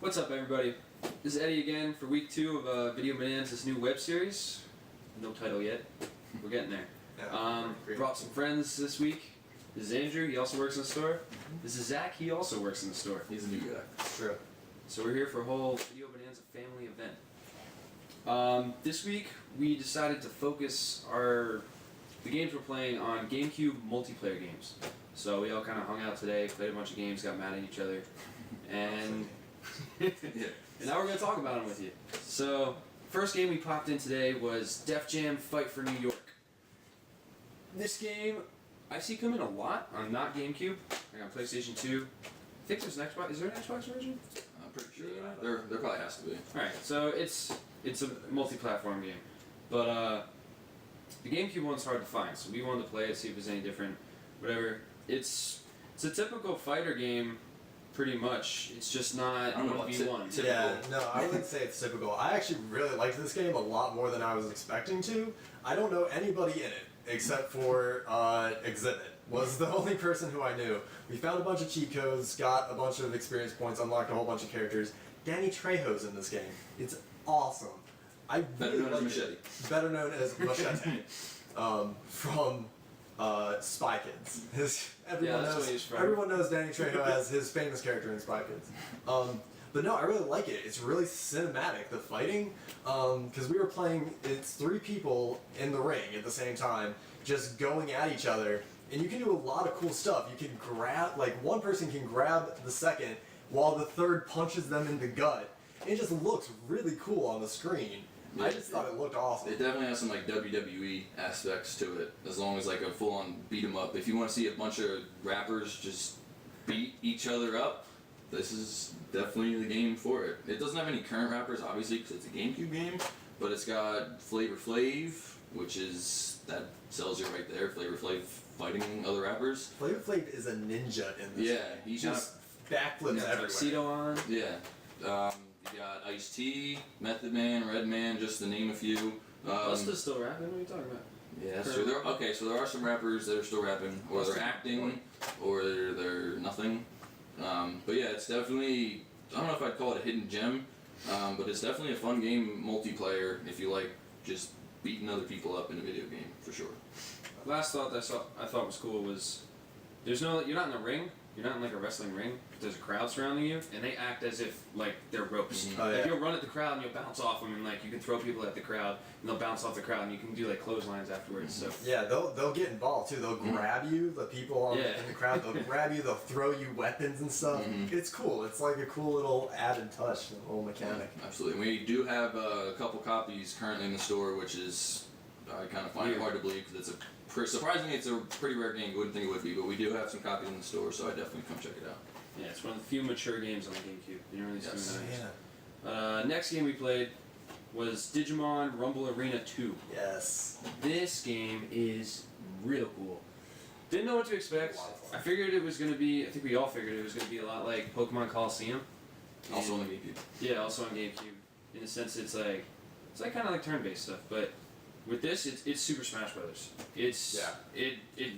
What's up, everybody? This is Eddie again for week 2 of Video Bonanza's new web series. No title yet. We're getting there. Brought some friends this week. This is Andrew. He also works in the store. This is Zach. He also works in the store. He's a new guy. True. So we're here for a whole Video Bonanza family event. This week we decided to focus the games we're playing on Gamecube multiplayer games. So we all kind of hung out today, played a bunch of games, got mad at each other, and and now we're going to talk about them with you. So, first game we popped in today was Def Jam Fight for New York. This game I see come in a lot on not Gamecube, like on PlayStation 2. I think there's an Xbox. Is there an Xbox version? I'm pretty sure. There probably has to be. Alright, so it's a multi-platform game. But the Gamecube one's hard to find, so we wanted to play it, see if it was any different, whatever. It's a typical fighter game, pretty much. It's just not 1v1. Yeah, no, I wouldn't say it's typical. I actually really liked this game a lot more than I was expecting to. I don't know anybody in it, except for Exhibit. Was the only person who I knew. We found a bunch of cheat codes, got a bunch of experience points, unlocked a whole bunch of characters. Danny Trejo's in this game. It's awesome. Better known as Machete. Better known as Machete. From Spy Kids. Everyone knows Danny Trejo as his famous character in Spy Kids. But no, I really like it. It's really cinematic. The fighting, because we were playing, it's 3 people in the ring at the same time, just going at each other, and you can do a lot of cool stuff. You can grab, like one person can grab the second while the third punches them in the gut. It just looks really cool on the screen. Yeah, I just thought it looked awesome. It definitely has some like WWE aspects to it, as long as like a full-on beat 'em up. If you want to see a bunch of rappers just beat each other up, this is definitely the game for it. It doesn't have any current rappers, obviously, because it's a GameCube game, but it's got Flavor Flav, that sells you right there. Flavor Flav fighting other rappers. Flavor Flav is a ninja in this. Yeah, he just backflips everywhere. Tuxedo on. Yeah. You got Ice-T, Method Man, Redman, just to name a few. Busta's still rapping? What are you talking about? Yeah, so there are some rappers that are still rapping, or they're acting, or they're nothing. But yeah, it's definitely, I don't know if I'd call it a hidden gem, but it's definitely a fun game multiplayer if you like just beating other people up in a video game, for sure. Last thought I thought was cool was, you're not in a ring. You're not in like a wrestling ring. There's a crowd surrounding you, and they act as if like they're ropes. Mm-hmm. Oh, yeah. Like you'll run at the crowd and you'll bounce off them, and like you can throw people at the crowd, and they'll bounce off the crowd, and you can do like clotheslines afterwards. So yeah, they'll get involved too. They'll grab you, the people in the crowd. They'll grab you. They'll throw you weapons and stuff. It's cool. It's like a cool little added touch, a little mechanic. Absolutely. We do have a couple copies currently in the store, which is I kind of find it hard to believe because it's surprisingly, it's a pretty rare game. You wouldn't think it would be, but we do have some copies in the store, so I definitely come check it out. Yeah, it's one of the few mature games on the Gamecube. You don't really see Yes. that. Next game we played was Digimon Rumble Arena 2. Yes. This game is real cool. Didn't know what to expect. I figured it was going to be, I think we all figured it was going to be a lot like Pokemon Coliseum. Also on the GameCube. Yeah, also on GameCube. In the sense it's like kind of like turn-based stuff, but with this, it's Super Smash Brothers.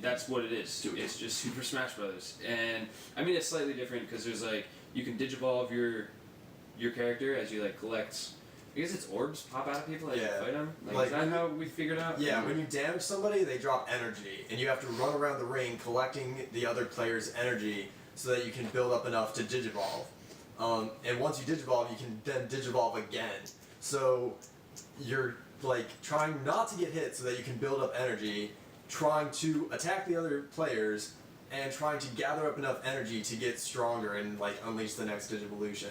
That's what it is. It's just Super Smash Brothers, and I mean it's slightly different because there's like you can digivolve your character as you like collect. I guess it's orbs pop out of people as you fight them. Like is that how we figured out? Yeah, when you damage somebody, they drop energy, and you have to run around the ring collecting the other player's energy so that you can build up enough to digivolve. And once you digivolve, you can then digivolve again. So you're like trying not to get hit so that you can build up energy, trying to attack the other players, and trying to gather up enough energy to get stronger and like unleash the next Digivolution.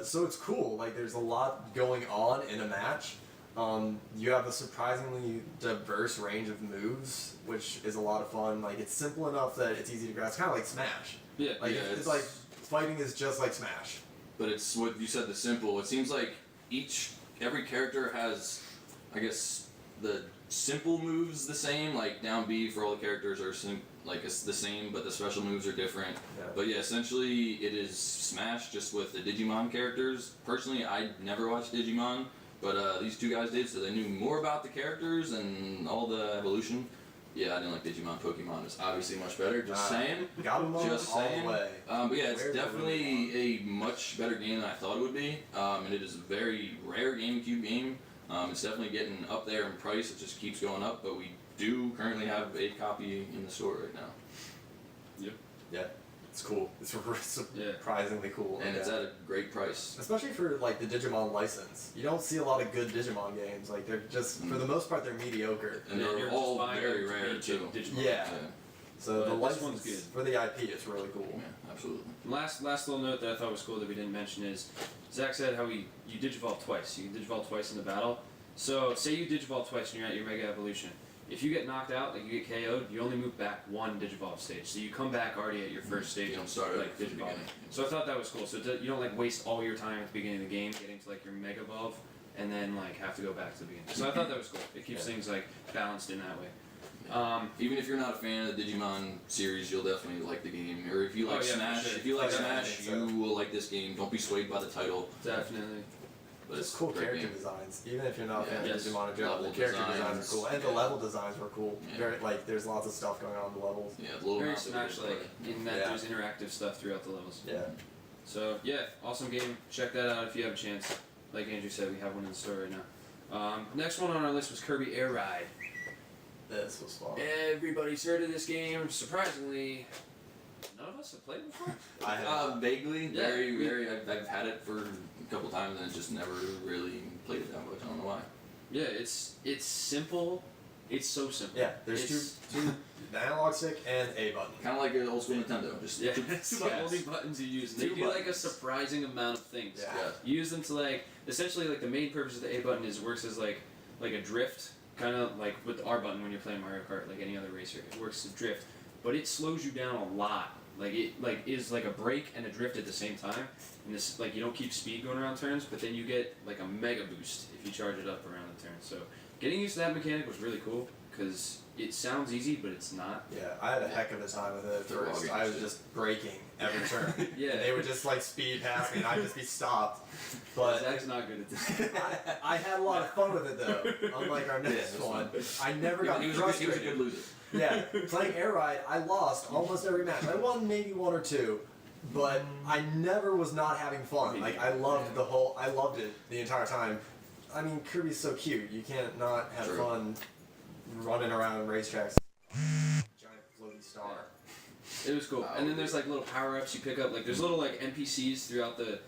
So it's cool. Like there's a lot going on in a match. You have a surprisingly diverse range of moves, which is a lot of fun. Like it's simple enough that it's easy to grasp. It's kind of like Smash. Yeah. Like it's like fighting is just like Smash. But it's what you said, the simple. It seems like every character has, I guess, the simple moves the same, like down B for all the characters are it's the same, but the special moves are different. Yeah. But yeah, essentially it is Smash just with the Digimon characters. Personally, I never watched Digimon, but these two guys did, so they knew more about the characters and all the evolution. Yeah, I didn't like Digimon. Pokemon is obviously much better. Just saying. Got them Just all saying. the way. But yeah, it's Where's the definitely a much better game than I thought it would be. And it is a very rare GameCube game. It's definitely getting up there in price. It just keeps going up. But we do currently have a copy in the store right now. Yeah, it's cool. It's surprisingly cool. And it's at a great price. Especially for like the Digimon license. You don't see a lot of good Digimon games. Like they're just, for the most part, they're mediocre. And Yeah, they're you're all just buying very them to rare beat too. Digimon. Yeah. So But the this license one's good. for the IP is really cool. Yeah, absolutely. Last little note that I thought was cool that we didn't mention is Zach said how you digivolve twice. You can digivolve twice in the battle. So say you digivolve twice and you're at your Mega Evolution. If you get knocked out, like you get KO'd, you only move back one digivolve stage. So you come back already at your first stage. You don't start like at the digivolve. beginning. So I thought that was cool. So you don't like waste all your time at the beginning of the game getting to like your Mega Evolve and then like have to go back to the beginning. So I thought that was cool. It keeps things like balanced in that way. Even if you're not a fan of the Digimon series, you'll definitely like the game. Or if you like Oh, yeah, for Smash, sure. if you like Yeah, I Smash, think so. you will like this game. Don't be swayed by the title. Definitely. But Just it's cool a great character game. designs. Even if you're not a fan Yes. of Digimon in general, the Level character designs designs, are cool. And the yeah. level designs were cool. Yeah. Very, like, there's lots of stuff going on in the levels. Yeah, the little Very amount that we Smash did like play. in that Yeah. there's interactive stuff throughout the levels. Yeah. So yeah, awesome game. Check that out if you have a chance. Like Andrew said, we have one in the store right now. Next one on our list was Kirby Air Ride. This was fun. Everybody's heard of this game. Surprisingly, none of us have played it before. I have Vaguely, Yeah, very. I've had it for a couple times and just never really played it that much. I don't know why. Yeah, it's simple. It's so simple. Yeah, there's It's- two, the analog stick and A button. Kind of like an old school Nintendo. Just Yeah, two it's the buttons. only buttons you use. And they Two do like a buttons. surprising amount of things. Yeah. Yeah. You use them to like essentially like the main purpose of the A button is works as like a drift, kind of like with the R button when you're playing Mario Kart, like any other racer. It works as drift, but it slows you down a lot. Like it like is like a brake and a drift at the same time. And this like you don't keep speed going around turns, but then you get like a mega boost if you charge it up around the turn. So getting used to that mechanic was really cool because it sounds easy, but it's not. Yeah, I had a heck of a time with it at They're first. all I was shit. just braking every turn. Yeah. And they would just like speed past me and I'd just be stopped. But Zach's not good at this. I had a lot of fun with it though. Unlike our next it was one. fun. I never got He was a frustrated. good loser. Yeah, playing Air Ride, I lost almost every match. I won maybe one or two, but I never was not having fun. Like I loved I loved it the entire time. I mean, Kirby's so cute. You can't not have True. fun running around racetracks. Giant floaty star. It was cool. And then there's like little power ups you pick up. Like there's little like NPCs throughout the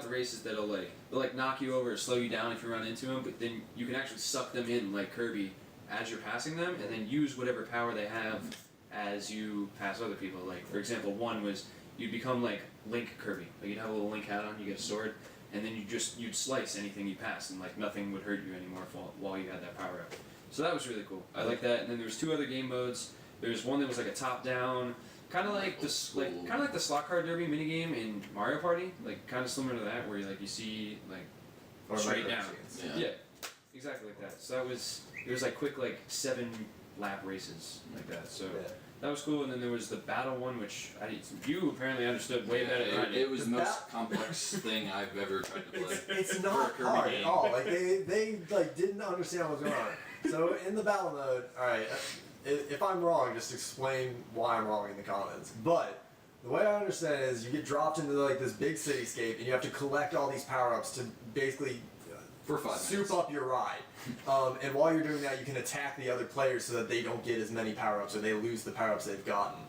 races that'll they'll knock you over or slow you down if you run into them. But then you can actually suck them in like Kirby as you're passing them, and then use whatever power they have as you pass other people. Like for example, one was you'd become like Link Kirby. Like you'd have a little Link hat on, you get a sword, and then you'd slice anything you pass, and like nothing would hurt you anymore while you had that power up. So that was really cool. I like that. And then there's two other game modes. There's one that was like a top-down, kind of like this, kind of like the slot car derby minigame in Mario Party, like kind of similar to that, where you see like Or straight micro down. machines. Yeah. Yeah, exactly like that. So it was like quick like 7 lap races like that. So Yeah. that was cool. And then there was the battle one, which you apparently understood way better than I did. It was the The most complex thing I've ever tried to play. It's For a not Kirby hard game. at all. Like they like didn't understand what was going on. So in the battle mode, all right. If I'm wrong, just explain why I'm wrong in the comments. But the way I understand it is, you get dropped into like this big cityscape, and you have to collect all these power ups to basically For 5 soup minutes. up your ride. And while you're doing that, you can attack the other players so that they don't get as many power ups or they lose the power ups they've gotten.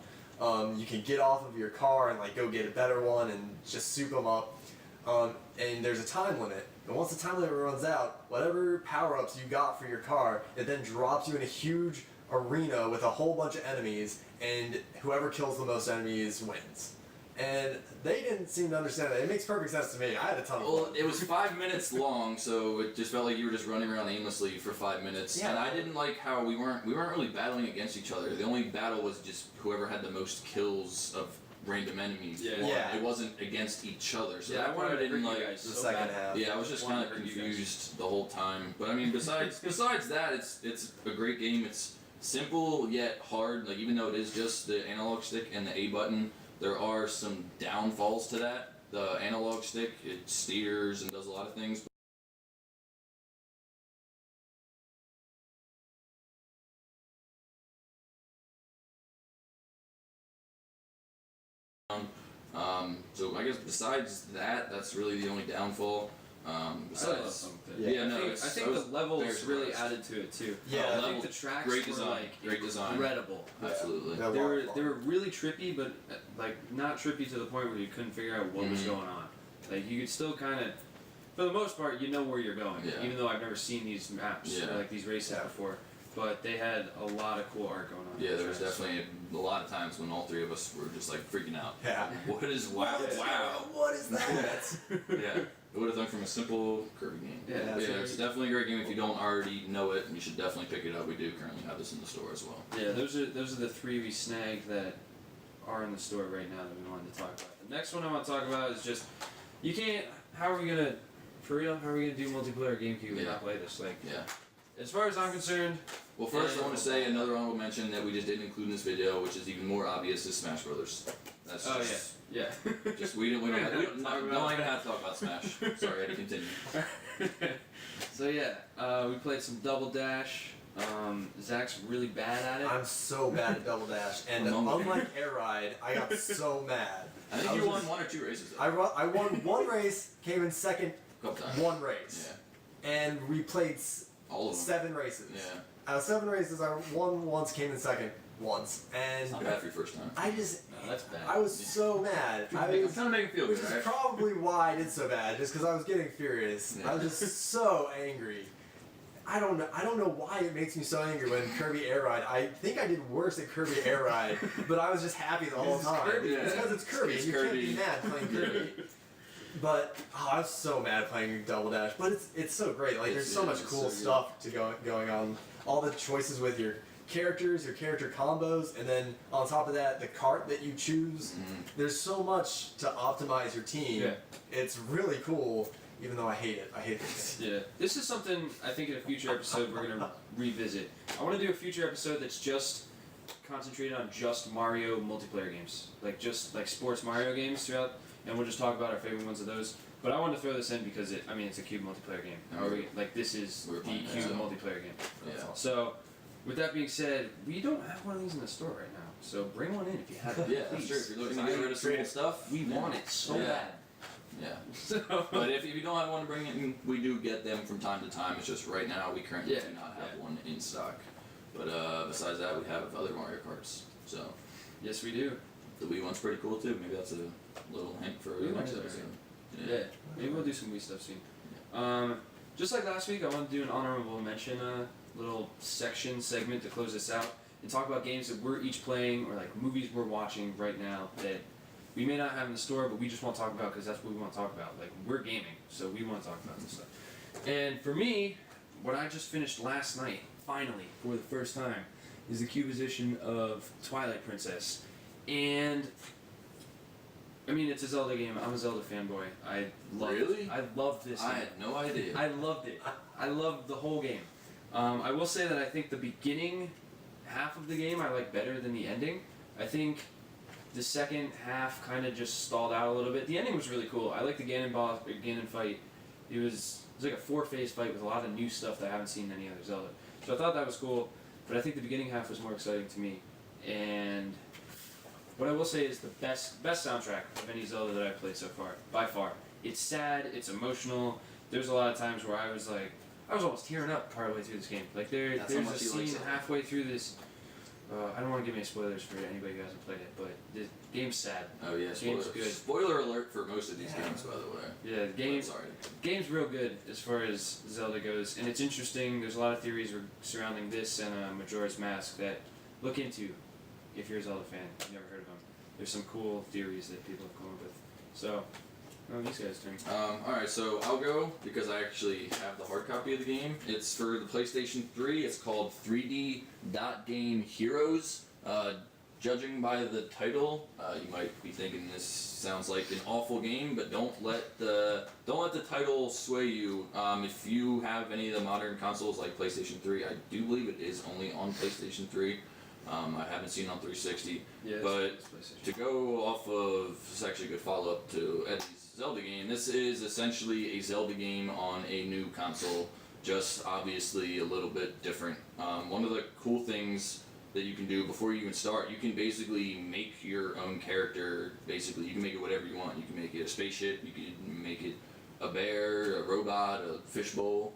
You can get off of your car and like go get a better one and just soup them up. And there's a time limit. And once the time limit runs out, whatever power ups you got for your car, it then drops you in a huge arena with a whole bunch of enemies, and whoever kills the most enemies wins. And they didn't seem to understand that. It makes perfect sense to me. I had a ton of Well, fun. it was 5 minutes long, so it just felt like you were just running around aimlessly for 5 minutes. Yeah. And I didn't like how we weren't really battling against each other. The only battle was just whoever had the most kills of random enemies. Yeah. won. Yeah. It wasn't against each other. So Yeah, I that part wanted I to didn't hurt you like. guys the so second bad. half. Yeah, I was just Wanted kind of to hurt you guys. confused the whole time. But I mean, besides that, it's a great game. It's simple yet hard. Like even though it is just the analog stick and the A button, there are some downfalls to that. The analog stick, it steers and does a lot of things. So I guess besides that, that's really the only downfall. Besides, Yeah. I think the levels really surprised. added to it too. Yeah, I think the tracks great were design, like great design. incredible. Absolutely. That They was were fun. they were really trippy, but like not trippy to the point where you couldn't figure out what was Mhm. going on. Like you could still kind of, for the most part, you know where you're going. Yeah. Even though I've never seen these maps Yeah. or like these races Yeah. before, but they had a lot of cool art going on. Yeah, in the there was tracks. definitely a lot of times when all three of us were just like freaking out. Yeah. What is wow? Wow. What is that? Yeah, it would have done from a simple Kirby game. Yeah, But yeah, it's definitely a great game. If you don't already know it, you should definitely pick it up. We do currently have this in the store as well. Yeah, those are the three we snagged that are in the store right now that we wanted to talk about. The next one I want to talk about is just you can't. How are we gonna, for real? How are we gonna do multiplayer GameCube and Yeah. not play this? Like, Yeah. as far as I'm concerned, Well, first I want to say another honorable mention that we just didn't include in this video, which is even more obvious, is Smash Brothers. That's oh just, yeah, just we don't Talk don't about even have to talk about Smash. Sorry, I had to continue. So yeah, we played some Double Dash. Zach's really bad at it. I'm so bad at Double Dash, and Among- unlike Air Ride, I got so mad. I think I you was won just- one or two races though. I won one race, came in second A couple times. one race, Yeah. and we played All of them. 7 races. Yeah. Out of 7 races, I won once, came in second once, and It's not bad for your first time. I just, No, that's bad. I was so mad. I I'm was, trying to make it feel which good, is right? probably why I did so bad, just because I was getting furious. Yeah. I was just so angry. I don't know why it makes me so angry when Kirby Air Ride. I think I did worse at Kirby Air Ride, but I was just happy the whole It's time. Kirby. It's because it's Kirby. It's You Kirby. can't be mad playing Kirby. But I was so mad playing Double Dash. But it's so great. Like there's so Yeah, much it's cool so good. stuff going on. All the choices with your characters, your character combos, and then on top of that, the cart that you choose. Mhm. There's so much to optimize your team. Yeah. It's really cool. Even though I hate it. I hate it. Yeah, this is something I think in a future episode we're gonna revisit. I want to do a future episode that's just concentrated on just Mario multiplayer games, like just like sports Mario games throughout, and we'll just talk about our favorite ones of those. But I want to throw this in because it's a Cube multiplayer game. Yeah. Or this is We're the playing Cube that. multiplayer game. Yeah. So, with that being said, we don't have one of these in the store right now. So bring one in if you have it. Yeah, that's please. true. If you're looking to Because get rid of some old stuff, we yeah. want it so Yeah. bad. Yeah. So, But if you don't have one to bring in, we do get them from time to time. It's just right now we currently Yeah, do not have yeah. one in stock. But besides that, we have other Mario Karts. So yes, we do. the Wii one's pretty cool too. Maybe that's a little hint for Wii the one next is episode. Yeah, maybe we'll do some Wii stuff soon. Just like last week, I want to do an honorable mention, little segment to close this out, and talk about games that we're each playing or like movies we're watching right now that we may not have in the store, but we just want to talk about because that's what we want to talk about. Like we're gaming, so we want to talk about this stuff. And for me, what I just finished last night, finally for the first time, is the Cube edition of Twilight Princess, and I mean, it's a Zelda game. I'm a Zelda fanboy. I love Really? I love this I game. had no idea. I loved it. I loved the whole game. I will say that I think the beginning half of the game I like better than the ending. I think the second half kind of just stalled out a little bit. The ending was really cool. I like the Ganon fight. It was like a 4-phase fight with a lot of new stuff that I haven't seen in any other Zelda. So I thought that was cool. But I think the beginning half was more exciting to me. And what I will say is the best soundtrack of any Zelda that I've played so far, by far. It's sad, it's emotional. There's a lot of times where I was almost tearing up partway through this game. Like That's how there's a much you like scene Zelda. halfway through this. I don't want to give any spoilers for anybody who hasn't played it, but the game's sad. Oh yeah, Game's spoiler. good. Spoiler alert for most of these Yeah. games, by the way. Yeah, the game, Sorry. game's real good as far as Zelda goes, and it's interesting. There's a lot of theories surrounding this and Majora's Mask that look into if you're a Zelda fan. You've never heard of them. There's some cool theories that people have come up with. So, these guys' turn. Alright, so I'll go because I actually have the hard copy of the game. It's for the PlayStation 3. It's called 3D Dot Game Heroes. Judging by the title, you might be thinking this sounds like an awful game, but don't let the title sway you. If you have any of the modern consoles like PlayStation 3, I do believe it is only on PlayStation 3. I haven't seen it on 360. Yeah, But it's PlayStation. To go off of, this is actually a good follow-up to Eddie's Zelda game. This is essentially a Zelda game on a new console, just obviously a little bit different. One of the cool things that you can do before you even start. You can basically make your own character. Basically, you can make it whatever you want. You can make it a spaceship. You can make it a bear, a robot, a fishbowl,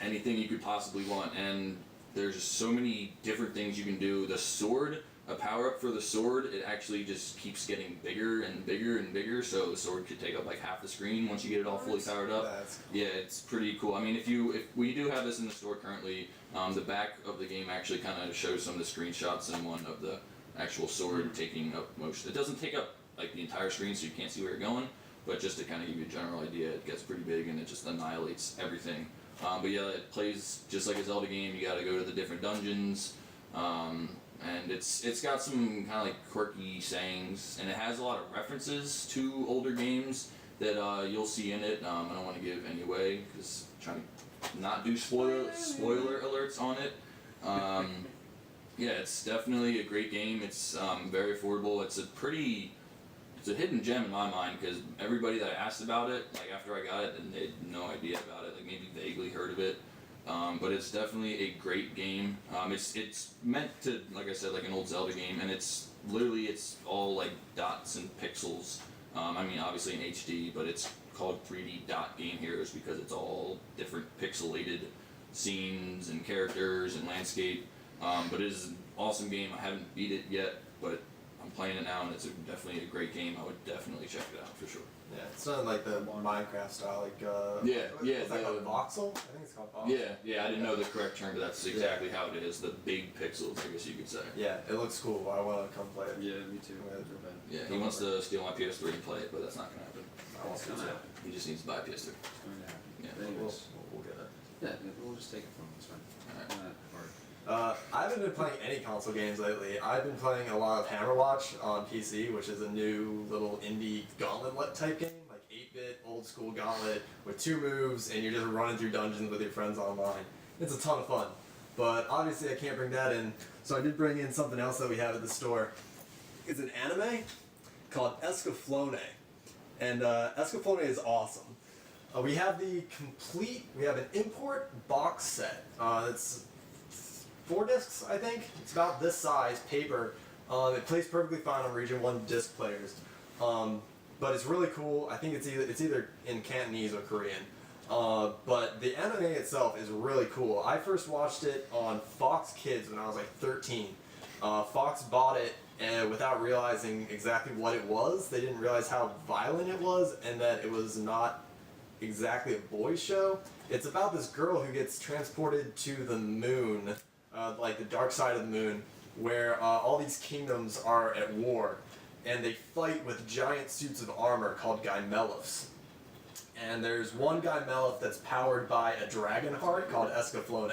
anything you could possibly want. And there's so many different things you can do. The sword, a power up for the sword, it actually just keeps getting bigger and bigger and bigger. So the sword could take up like half the screen once you get it all fully powered up. That's cool. Yeah, it's pretty cool. I mean, if we do have this in the store currently, the back of the game actually kind of shows some of the screenshots and one of the actual sword taking up most. It doesn't take up like the entire screen, so you can't see where you're going. But just to kind of give you a general idea, it gets pretty big and it just annihilates everything. But yeah, it plays just like a Zelda game. You got to go to the different dungeons. And it's got some kind of like quirky sayings, and it has a lot of references to older games that you'll see in it. I don't want to give any away because I'm trying to not do spoiler alerts on it. Yeah, it's definitely a great game. It's very affordable. It's a hidden gem in my mind because everybody that I asked about it, like after I got it, and they had no idea about it, like maybe vaguely heard of it. But it's definitely a great game. It's meant to, like I said, like an old Zelda game, and it's all like dots and pixels. I mean, obviously in HD, but it's called 3D Dot Game Heroes because it's all different pixelated scenes and characters and landscape. But it is an awesome game. I haven't beat it yet, but I'm playing it now, and it's definitely a great game. I would definitely check it out for sure. Yeah, it's not like the Minecraft style, like yeah, Is that called voxel? I think it's called voxel. Yeah. I didn't know the correct term, but that's exactly how it is. The big pixels, I guess you could say. Yeah, it looks cool. I want to come play it. Yeah, me too. Yeah, he wants to steal my PS3 and play it, but that's not gonna happen. I want It's to gonna do happen. He just needs to buy a PS3. It's going to happen. Yeah. But anyways, We'll get it. yeah, we'll just take it from him. It's fine. Alright. Not hard. I haven't been playing any console games lately. I've been playing a lot of Hammerwatch on PC, which is a new little indie gauntlet type game, like 8-bit old school gauntlet with 2 moves, and you're just running through dungeons with your friends online. It's a ton of fun, but obviously I can't bring that in, so I did bring in something else that we have at the store. It's an anime called Esca Flowne, and Esca Flowne is awesome. We have an import box set. It's 4 discs, I think. It's about this size, paper. It plays perfectly fine on Region 1 disc players. But it's really cool. I think it's either in Cantonese or Korean. But the anime itself is really cool. I first watched it on Fox Kids when I was like 13. Fox bought it without realizing exactly what it was. They didn't realize how violent it was and that it was not exactly a boys' show. It's about this girl who gets transported to the moon, like the dark side of the moon, where all these kingdoms are at war, and they fight with giant suits of armor called Gymeliths. And there's one Gymelith that's powered by a dragon heart called Esca Flowne.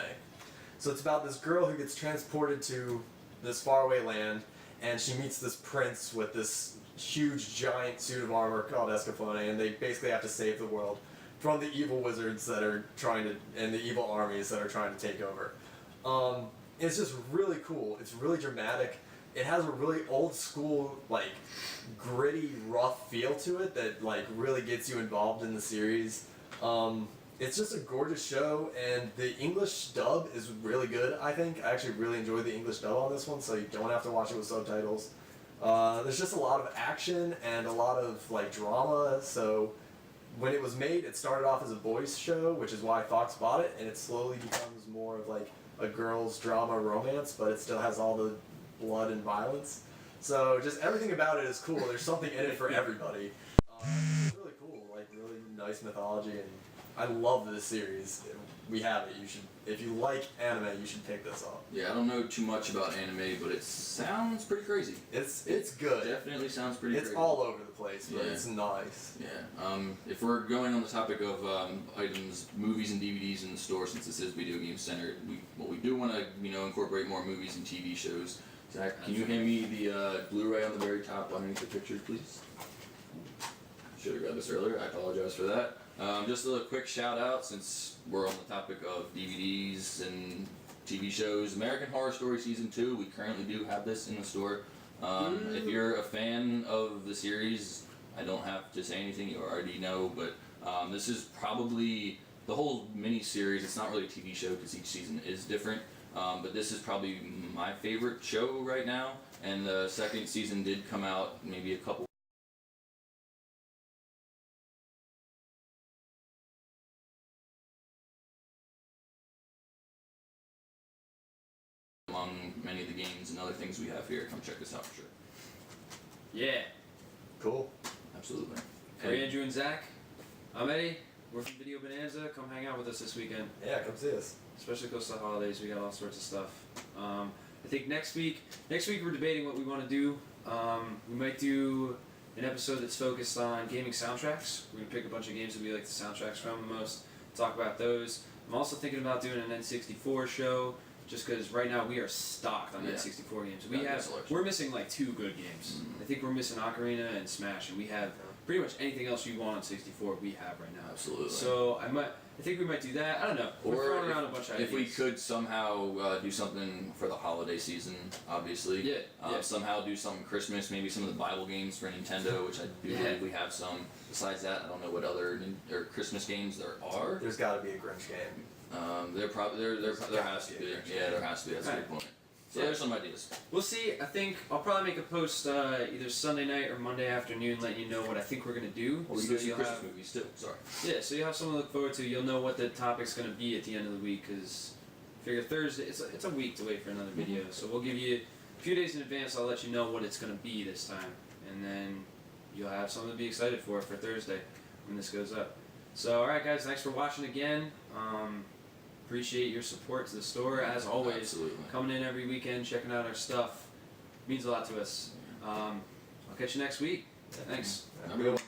So it's about this girl who gets transported to this faraway land, and she meets this prince with this huge giant suit of armor called Esca Flowne, and they basically have to save the world from the evil wizards that are and the evil armies that are trying to take over. It's just really cool. It's really dramatic. It has a really old school, like, gritty, rough feel to it that, like, really gets you involved in the series. It's just a gorgeous show, and the English dub is really good, I think. I actually really enjoyed the English dub on this one, so you don't have to watch it with subtitles. There's just a lot of action and a lot of, like, drama, so when it was made, it started off as a boys' show, which is why Fox bought it, and it slowly becomes more of, like, a girls' drama romance, but it still has all the blood and violence. So just everything about it is cool. There's something in it for everybody. It's really cool, like really nice mythology, and I love this series. We have it. You should, if you like anime, you should pick this up. Yeah, I don't know too much about anime, but it sounds pretty crazy. It's good. Definitely sounds pretty crazy. It's all over the place, but Yeah. it's nice. Yeah. If we're going on the topic of items, movies and DVDs in the store, since this is video game centered, we do want to incorporate more movies and TV shows. Zach, can you hand me the Blu-ray on the very top underneath the picture, please? Should have grabbed this earlier. I apologize for that. Just a quick shout out since we're on the topic of DVDs and TV shows. American Horror Story Season 2, we currently do have this in the store. If you're a fan of the series, I don't have to say anything, you already know, but this is probably the whole mini-series. It's not really a TV show because each season is different. But this is probably my favorite show right now, and the second season did come out maybe a couple among many of the games and other things we have here. Come check this out for sure. Yeah. Cool. Absolutely. For Andrew and Zach, I'm Eddie. We're from Video Bonanza. Come hang out with us this weekend. Yeah, come see us. Especially close to the holidays, we got all sorts of stuff. I think next week we're debating what we want to do. We might do an episode that's focused on gaming soundtracks. We're gonna pick a bunch of games that we like the soundtracks from the most. Talk about those. I'm also thinking about doing an N64 show, just because right now we are stocked on Yeah. N64 games. Selection. We're missing like 2 good games. I think we're missing Ocarina and Smash, and we have pretty much anything else you want on 64 we have right now. Absolutely. So I think we might do that. I don't know. We're throwing around a bunch of ideas. If we could somehow do something for the holiday season, obviously. Yeah. Somehow do some Christmas, maybe some of the Bible games for Nintendo, which I do believe we have some. Besides that, I don't know what other or Christmas games there are. There's got to be a Grinch game. There has to be. Yeah, there has to be. That's a good point. So there's some ideas. We'll see. I think I'll probably make a post either Sunday night or Monday afternoon, letting you know what I think we're gonna do. Or we can do some Christmas movies too. Sorry. Yeah, so you have something to look forward to. You'll know what the topic's gonna be at the end of the week, because figure Thursday. It's a week to wait for another video, so we'll give you a few days in advance. I'll let you know what it's gonna be this time, and then you'll have something to be excited for Thursday when this goes up. So all right, guys, thanks for watching again. Appreciate your support to the store as always. Absolutely. Coming in every weekend, checking out our stuff means a lot to us. I'll catch you next week. Thanks. Have a good one.